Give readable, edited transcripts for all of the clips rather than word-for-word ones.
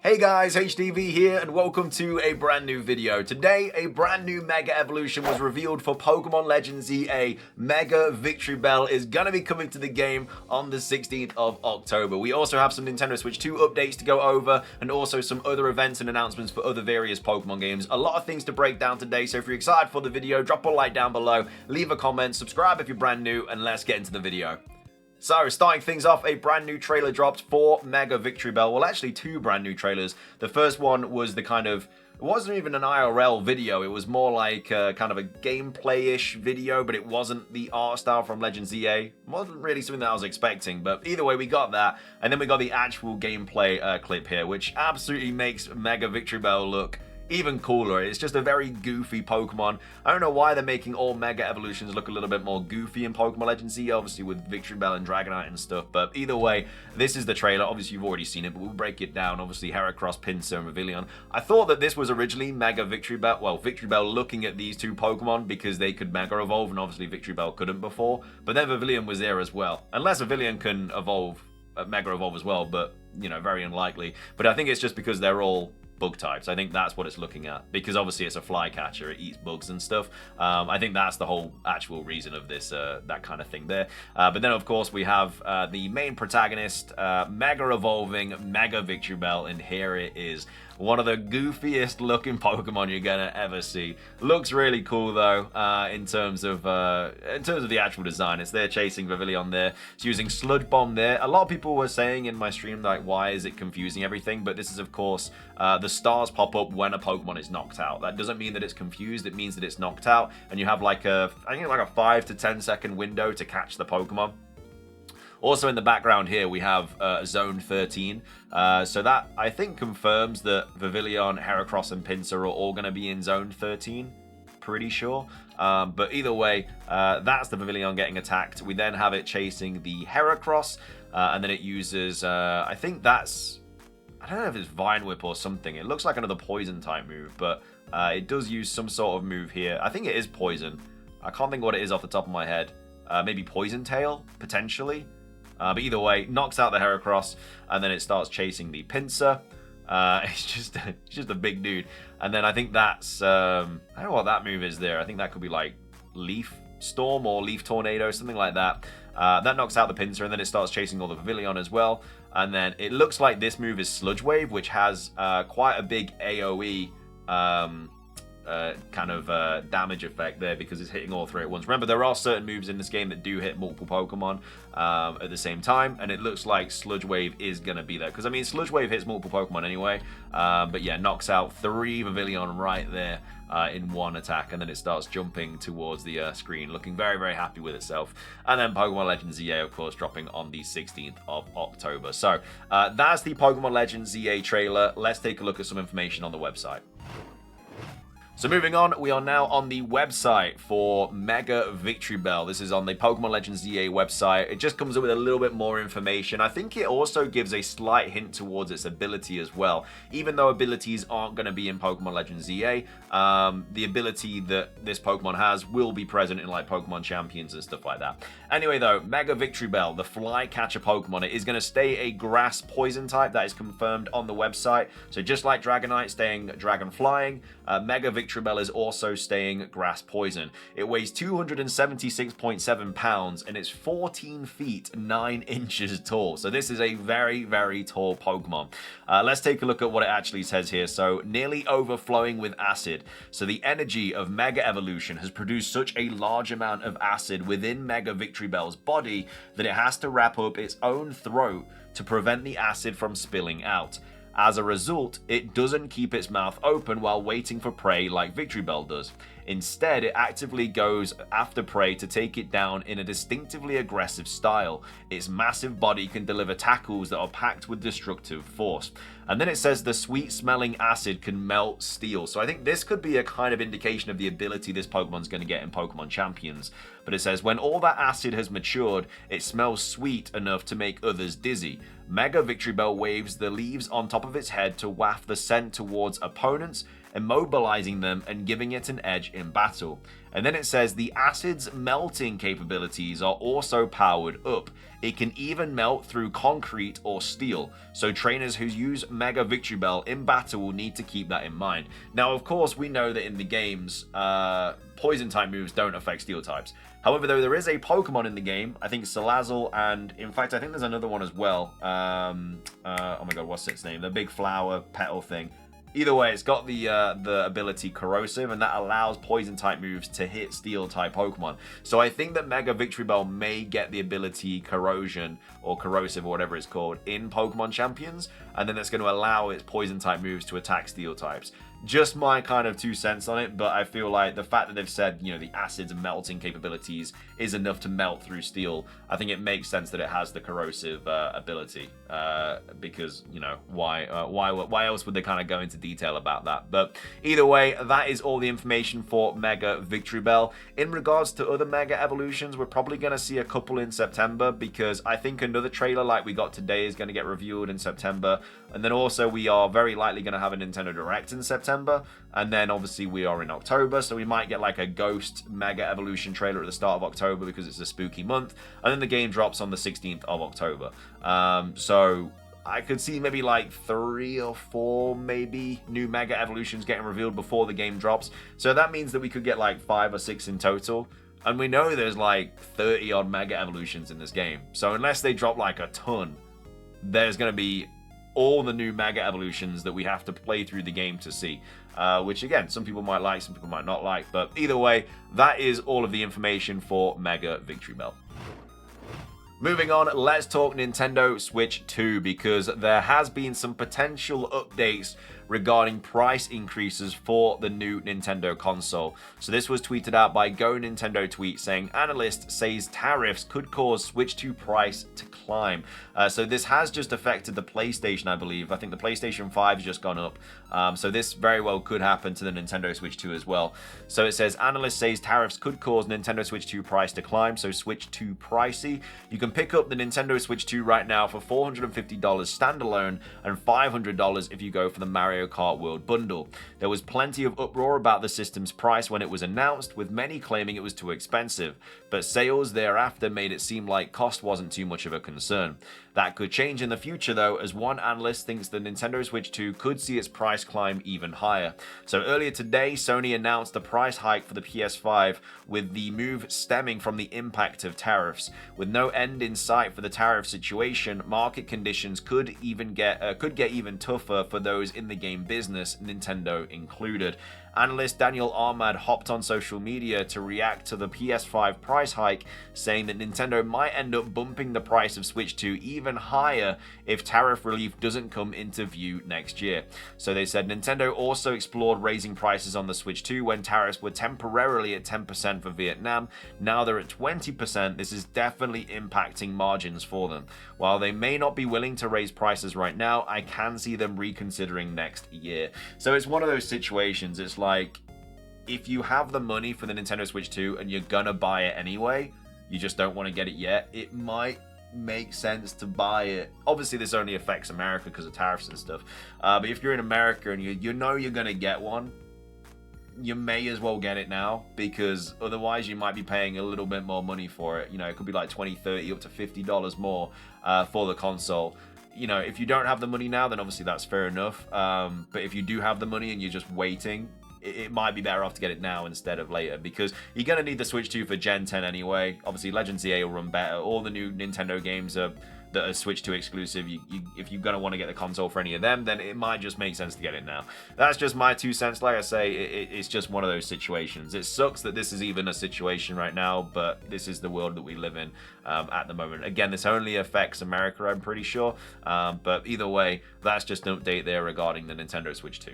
Hey guys, HDV here and welcome to a brand new video. Today, a brand new Mega Evolution was revealed for Pokemon Legends EA. Mega Victreebel is gonna be coming to the game on the 16th of October. We also have some Nintendo Switch 2 updates to go over and also some other events and announcements for other various Pokemon games. A lot of things to break down today, so if you're excited for the video, drop a like down below, leave a comment, subscribe if you're brand new, and let's get into the video. So, starting things off, a brand new trailer dropped for Mega Victreebel. Well, actually, two brand new trailers. The first one was the kind of... It wasn't even an IRL video. It was more like kind of a gameplay-ish video, but it wasn't the art style from Legends EA. It wasn't really something that I was expecting, but either way, we got that. And then we got the actual gameplay clip here, which absolutely makes Mega Victreebel look even cooler. It's just a very goofy Pokemon. I don't know why they're making all Mega Evolutions look a little bit more goofy in Pokemon Legends EA, obviously with Victreebel and Dragonite and stuff, but either way, this is the trailer. Obviously, you've already seen it, but we'll break it down. Obviously, Heracross, Pinsir, and Revelion. I thought that this was originally Mega Victreebel, well, Victreebel looking at these two Pokemon because they could Mega Evolve, and obviously Victreebel couldn't before, but then Revelion was there as well. Unless Revelion can evolve, Mega Evolve as well, but, you know, very unlikely. But I think it's just because they're all bug types. I think that's what it's looking at, because obviously it's a flycatcher, it eats bugs and stuff. I think that's the whole actual reason of this, that kind of thing there. But then of course we have the main protagonist, Mega Evolving Mega Victreebel, and here it is. One of the goofiest looking Pokemon you're gonna ever see. Looks really cool though, in terms of the actual design. It's there chasing Revelion there. It's using Sludge Bomb there. A lot of people were saying in my stream, like, why is it confusing everything? But this is of course, the stars pop up when a Pokemon is knocked out. That doesn't mean that it's confused, it means that it's knocked out, and you have like I think like a 5 to 10 second window to catch the Pokemon. Also in the background here, we have Zone 13. So that, I think, confirms that Revelion, Heracross, and Pinsir are all going to be in Zone 13. Pretty sure. But either way, that's the Revelion getting attacked. We then have it chasing the Heracross. And then it uses, I think that's... I don't know if it's Vine Whip or something. It looks like another Poison type move. But it does use some sort of move here. I think it is Poison. I can't think what it is off the top of my head. Maybe Poison Tail, potentially. But either way, knocks out the Heracross, and then it starts chasing the Pinsir. It's just a big dude. And then I think that's... I don't know what that move is there. I think that could be like Leaf Storm or Leaf Tornado, something like that. That knocks out the Pinsir, and then it starts chasing all the Revelion as well. And then it looks like this move is Sludge Wave, which has quite a big AoE kind of damage effect there, because it's hitting all three at once. Remember, there are certain moves in this game that do hit multiple Pokemon at the same time, and it looks like Sludge Wave is going to be there, because I mean Sludge Wave hits multiple Pokemon anyway, but yeah, knocks out 3 Revelion right there in one attack, and then it starts jumping towards the screen, looking very, very happy with itself. And then Pokemon Legends EA, of course, dropping on the 16th of October. So that's the Pokemon Legends EA trailer. Let's take a look at some information on the website. So moving on, we are now on the website for Mega Victreebel. This is on the Pokemon Legends EA website. It just comes up with a little bit more information. I think it also gives a slight hint towards its ability as well. Even though abilities aren't going to be in Pokemon Legends EA, the ability that this Pokemon has will be present in like Pokemon Champions and stuff like that. Anyway though, Mega Victreebel, the flycatcher Pokemon, it is going to stay a grass poison type. That is confirmed on the website. So just like Dragonite staying dragon flying, Mega Victreebel is also staying grass poison. It weighs 276.7 pounds and it's 14 feet 9 inches tall. So this is a very, very tall Pokemon. Let's take a look at what it actually says here. So nearly overflowing with acid. So the energy of Mega Evolution has produced such a large amount of acid within Mega Victreebel's body that it has to wrap up its own throat to prevent the acid from spilling out. As a result, it doesn't keep its mouth open while waiting for prey like Victreebel does. Instead, it actively goes after prey to take it down in a distinctively aggressive style. Its massive body can deliver tackles that are packed with destructive force. And then it says the sweet-smelling acid can melt steel. So I think this could be a kind of indication of the ability this Pokemon's going to get in Pokemon Champions. But it says, when all that acid has matured, it smells sweet enough to make others dizzy. Mega Victreebel waves the leaves on top of its head to waft the scent towards opponents immobilizing them and giving it an edge in battle. And then it says the acid's melting capabilities are also powered up. It can even melt through concrete or steel, so trainers who use Mega Victreebel in battle will need to keep that in mind. Now, of course, we know that in the games, poison type moves don't affect steel types. However, though, there is a Pokemon in the game, I think Salazzle, and in fact, I think there's another one as well. Oh my god, what's its name? The big flower petal thing. Either way, it's got the ability Corrosive, and that allows poison-type moves to hit steel-type Pokemon. So I think that Mega Victreebel may get the ability Corrosion, or Corrosive, or whatever it's called, in Pokemon Champions, and then that's going to allow its poison-type moves to attack steel types. Just my kind of 2 cents on it, but I feel like the fact that they've said, you know, the acid's melting capabilities is enough to melt through steel, I think it makes sense that it has the corrosive ability, because, you know, why else would they kind of go into detail about that? But either way, that is all the information for Mega Victreebel. In regards to other Mega Evolutions, we're probably going to see a couple in September, because I think another trailer like we got today is going to get revealed in September, and then also we are very likely going to have a Nintendo Direct in September, and then obviously we are in October, so we might get like a Ghost Mega Evolution trailer at the start of October because it's a spooky month, and then the game drops on the 16th of October. So I could see maybe like 3 or 4 maybe new Mega Evolutions getting revealed before the game drops, so that means that we could get like 5 or 6 in total. And we know there's like 30 odd Mega Evolutions in this game, so unless they drop like a ton, there's going to be all the new Mega Evolutions that we have to play through the game to see, which again, some people might like, some people might not like, but either way, that is all of the information for Mega Victreebel. Moving on, let's talk Nintendo Switch 2, because there has been some potential updates regarding price increases for the new Nintendo console. So this was tweeted out by Go Nintendo Tweet saying, analyst says tariffs could cause Switch 2 price to climb. So this has just affected the PlayStation, I believe. I think the PlayStation 5 has just gone up. So this very well could happen to the Nintendo Switch 2 as well. So it says, analyst says tariffs could cause Nintendo Switch 2 price to climb, so Switch 2 pricey. You can pick up the Nintendo Switch 2 right now for $450 standalone and $500 if you go for the Mario Kart World Bundle. There was plenty of uproar about the system's price when it was announced, with many claiming it was too expensive, but sales thereafter made it seem like cost wasn't too much of a concern. That could change in the future though, as one analyst thinks the Nintendo Switch 2 could see its price climb even higher. So earlier today, Sony announced a price hike for the PS5, with the move stemming from the impact of tariffs. With no end in sight for the tariff situation, market conditions could get even tougher for those in the game business, Nintendo included. Analyst Daniel Ahmad hopped on social media to react to the PS5 price hike, saying that Nintendo might end up bumping the price of Switch 2 even higher if tariff relief doesn't come into view next year. So they said Nintendo also explored raising prices on the Switch 2 when tariffs were temporarily at 10% for Vietnam. Now they're at 20%. This is definitely impacting margins for them. While they may not be willing to raise prices right now, I can see them reconsidering next year. So it's one of those situations. It's like, if you have the money for the Nintendo Switch 2 and you're gonna buy it anyway, you just don't want to get it yet, it might make sense to buy it. Obviously this only affects America because of tariffs and stuff, but if you're in America and you know you're gonna get one, you may as well get it now, because otherwise you might be paying a little bit more money for it. You know, it could be like $20, $30, up to $50 more for the console. You know, if you don't have the money now, then obviously that's fair enough, but if you do have the money and you're just waiting, it might be better off to get it now instead of later, because you're going to need the Switch 2 for Gen 10 anyway. Obviously Legends EA will run better. All the new Nintendo games that are Switch 2 exclusive, if you're going to want to get the console for any of them, then it might just make sense to get it now. That's just my 2 cents. Like I say, it's just one of those situations. It sucks that this is even a situation right now, but this is the world that we live in at the moment. Again, this only affects America, I'm pretty sure, but either way, that's just an update there regarding the Nintendo Switch 2.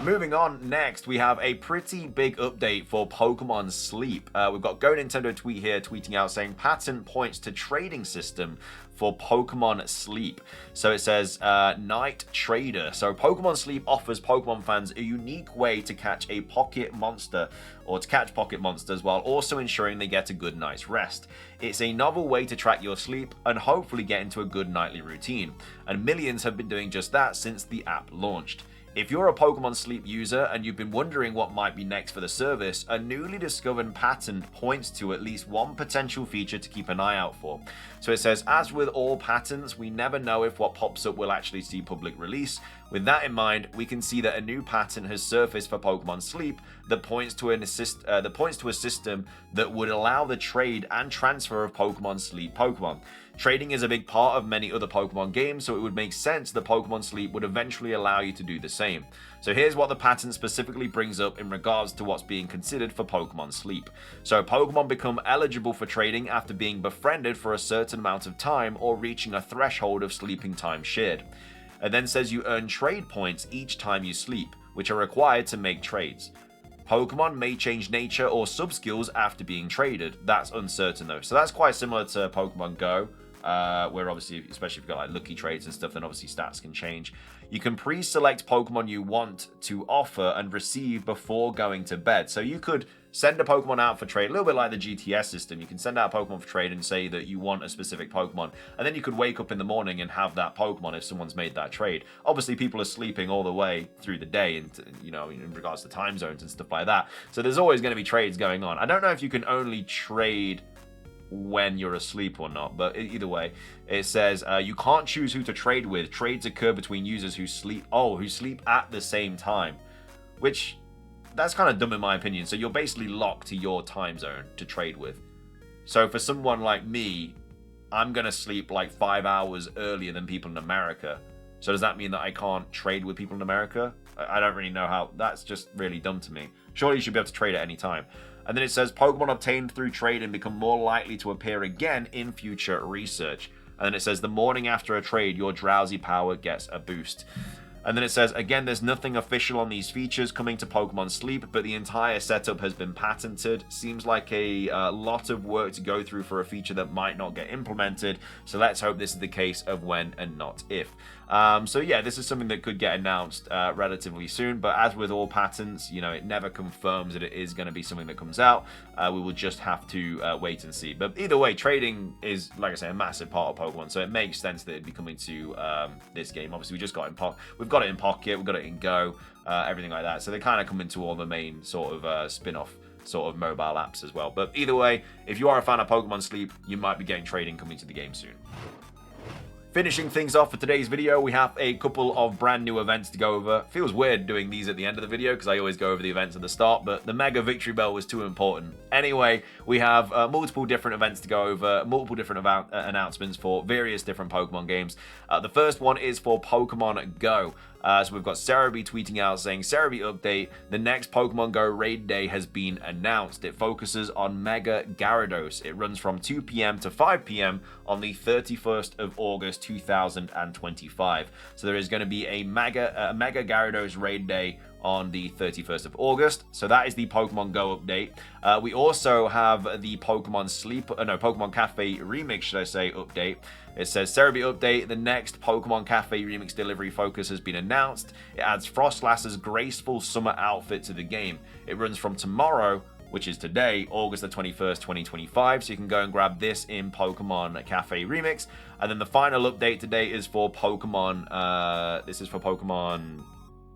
Moving on, next we have a pretty big update for Pokemon Sleep. We've got Go Nintendo Tweet here tweeting out saying patent points to trading system for Pokemon Sleep. So it says Night Trader. So Pokemon Sleep offers Pokemon fans a unique way to catch a pocket monster, or to catch pocket monsters, while also ensuring they get a good night's rest. It's a novel way to track your sleep and hopefully get into a good nightly routine, and millions have been doing just that since the app launched. If you're a Pokemon Sleep user and you've been wondering what might be next for the service, a newly discovered patent points to at least one potential feature to keep an eye out for. So it says, as with all patents, we never know if what pops up will actually see public release. With that in mind, we can see that a new patent has surfaced for Pokemon Sleep that points to a system that would allow the trade and transfer of Pokemon Sleep Pokemon. Trading is a big part of many other Pokemon games, so it would make sense that Pokemon Sleep would eventually allow you to do the same. So here's what the patent specifically brings up in regards to what's being considered for Pokemon Sleep. So Pokemon become eligible for trading after being befriended for a certain amount of time or reaching a threshold of sleeping time shared. It then says you earn trade points each time you sleep, which are required to make trades. Pokemon may change nature or sub-skills after being traded. That's uncertain though. So that's quite similar to Pokemon Go, where obviously, especially if you've got like lucky trades and stuff, then obviously stats can change. You can pre-select Pokemon you want to offer and receive before going to bed. So you could send a Pokemon out for trade, a little bit like the GTS system. You can send out a Pokemon for trade and say that you want a specific Pokemon, and then you could wake up in the morning and have that Pokemon if someone's made that trade. Obviously, people are sleeping all the way through the day, and in regards to time zones and stuff like that. So there's always going to be trades going on. I don't know if you can only trade when you're asleep or not, but either way, it says you can't choose who to trade with. Trades occur between users who sleep at the same time, which that's kind of dumb in my opinion. So you're basically locked to your time zone to trade with. So for someone like me, I'm gonna sleep like 5 hours earlier than people in America. So does that mean that I can't trade with people in America? I don't really know how. That's just really dumb to me. Surely you should be able to trade at any time. And then it says Pokemon obtained through trade and become more likely to appear again in future research. And then it says the morning after a trade, your drowsy power gets a boost. And then it says, again, there's nothing official on these features coming to Pokemon Sleep, but the entire setup has been patented. Seems like a lot of work to go through for a feature that might not get implemented. So let's hope this is the case of when and not if. So yeah, this is something that could get announced relatively soon. But as with all patents, it never confirms that it is going to be something that comes out. We will just have to wait and see. But either way, trading is, like I say, a massive part of Pokemon. So it makes sense that it'd be coming to this game. Obviously, we just got we've got it in Pocket, we've got it in Go, everything like that. So they kind of come into all the main sort of spin-off sort of mobile apps as well. But either way, if you are a fan of Pokemon Sleep, you might be getting trading coming to the game soon. Finishing things off for today's video, we have a couple of brand new events to go over. Feels weird doing these at the end of the video because I always go over the events at the start, but the Mega Victreebel was too important. Anyway, we have multiple different events to go over, multiple different announcements for various different Pokemon games. The first one is for Pokemon Go. So we've got Cerebi tweeting out saying, Cerebi update, the next Pokemon Go raid day has been announced. It focuses on Mega Gyarados. It runs from 2 p.m. to 5 p.m. on the 31st of August 2025. So there is going to be a Mega Gyarados raid day on the 31st of August. So that is the Pokemon Go update. We also have the Pokemon Cafe Remix, should I say, update. It says, Cerebi update, the next Pokemon Cafe Remix delivery focus has been announced. It adds Frostlass's graceful summer outfit to the game. It runs from tomorrow, which is today, August the 21st, 2025. So you can go and grab this in Pokemon Cafe Remix. And then the final update today is for Pokemon, this is for Pokemon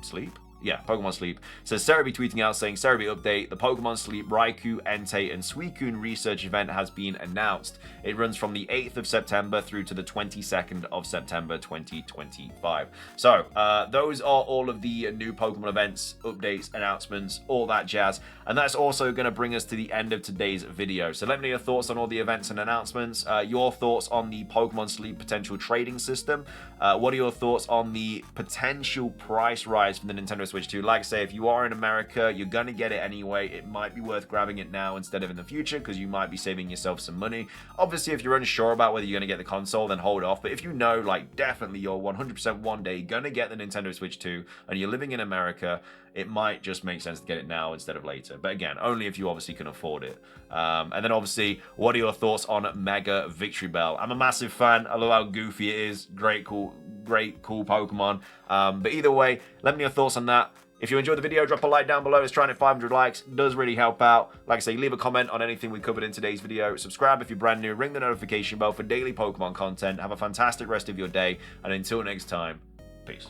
Sleep? Yeah, Pokemon Sleep. So Cerebi tweeting out saying, Cerebi update, the Pokemon Sleep Raikou, Entei, and Suicune research event has been announced. It runs from the 8th of September through to the 22nd of September 2025. So those are all of the new Pokemon events, updates, announcements, all that jazz. And that's also going to bring us to the end of today's video. So let me know your thoughts on all the events and announcements, your thoughts on the Pokemon Sleep potential trading system. What are your thoughts on the potential price rise for the Nintendo Switch 2? Like I say, if you are in America, you're going to get it anyway. It might be worth grabbing it now instead of in the future because you might be saving yourself some money. Obviously, if you're unsure about whether you're going to get the console, then hold off. But if you know, like, definitely you're 100% one day going to get the Nintendo Switch 2 and you're living in America, it might just make sense to get it now instead of later. But again, only if you obviously can afford it. And then obviously, what are your thoughts on Mega Victreebel? I'm a massive fan. I love how goofy it is. Great, cool Pokemon. But either way, let me know your thoughts on that. If you enjoyed the video, drop a like down below. It's trying to hit 500 likes. It does really help out. Like I say, leave a comment on anything we covered in today's video. Subscribe if you're brand new. Ring the notification bell for daily Pokemon content. Have a fantastic rest of your day. And until next time, peace.